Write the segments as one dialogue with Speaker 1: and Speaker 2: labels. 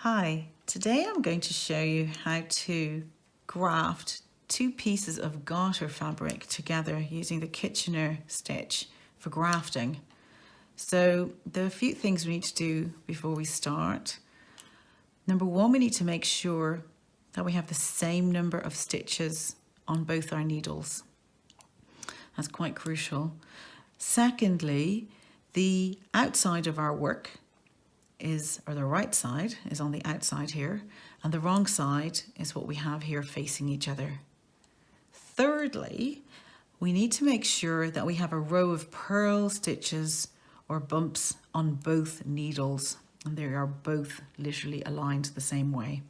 Speaker 1: Hi, today I'm going to show you how to graft two pieces of garter fabric together using the Kitchner Stitch for grafting. So there are a few things we need to do before we start. Number one, we need to make sure that we have the same number of stitches on both our needles. That's quite crucial. Secondly, the outside of our work or the right side is on the outside here, and the wrong side is what we have here facing each other. Thirdly, we need to make sure that we have a row of purl stitches or bumps on both needles, and they are both literally aligned the same way.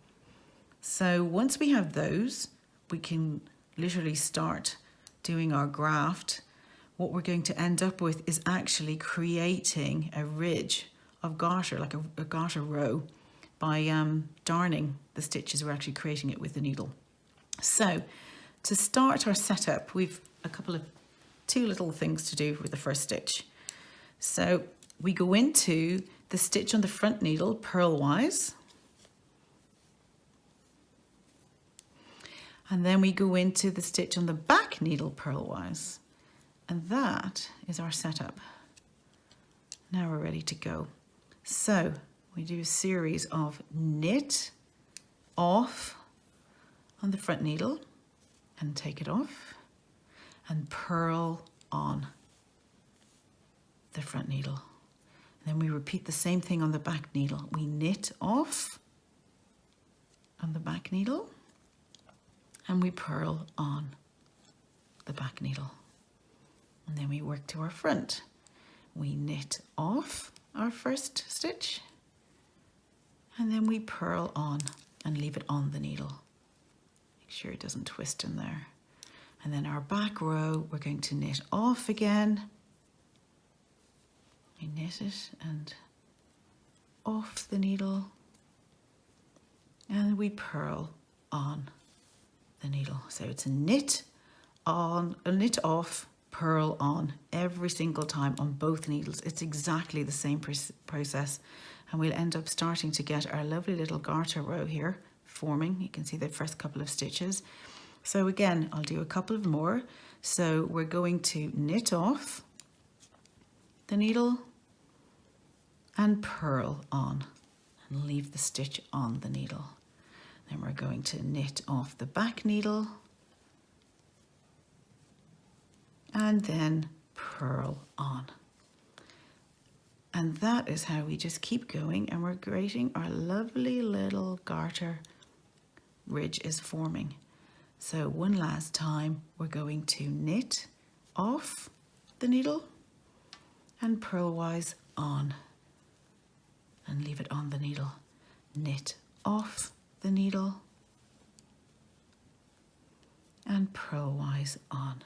Speaker 1: So once we have those, we can literally start doing our graft. What we're going to end up with is actually creating a ridge of garter, like a garter row, by darning the stitches. We're actually creating it with the needle. So to start our setup, we've two little things to do with the first stitch. So we go into the stitch on the front needle purlwise, and then we go into the stitch on the back needle purlwise, and that is our setup. Now we're ready to go. So we do a series of knit off on the front needle and take it off, and purl on the front needle. And then we repeat the same thing on the back needle. We knit off on the back needle and we purl on the back needle. And then we work to our front. We knit off our first stitch, and then we purl on and leave it on the needle. Make sure it doesn't twist in there. And then our back row, we're going to knit off again. We knit it and off the needle, and we purl on the needle. So it's a knit on, a knit off, purl on every single time on both needles. It's exactly the same process, and we'll end up starting to get our lovely little garter row here forming. You can see the first couple of stitches. So again, I'll do a couple of more. So we're going to knit off the needle and purl on and leave the stitch on the needle. Then we're going to knit off the back needle and then purl on. And that is how we just keep going, and we're creating our lovely little garter ridge is forming. So one last time, we're going to knit off the needle and purlwise on and leave it on the needle. Knit off the needle and purlwise on.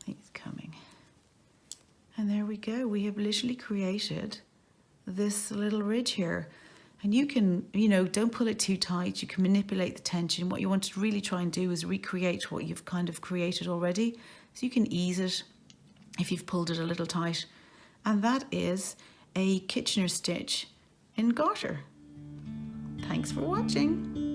Speaker 1: It's coming. And there we go. We have literally created this little ridge here. And you can, don't pull it too tight. You can manipulate the tension. What you want to really try and do is recreate what you've kind of created already. So you can ease it if you've pulled it a little tight. And that is a Kitchner stitch in garter. Thanks for watching.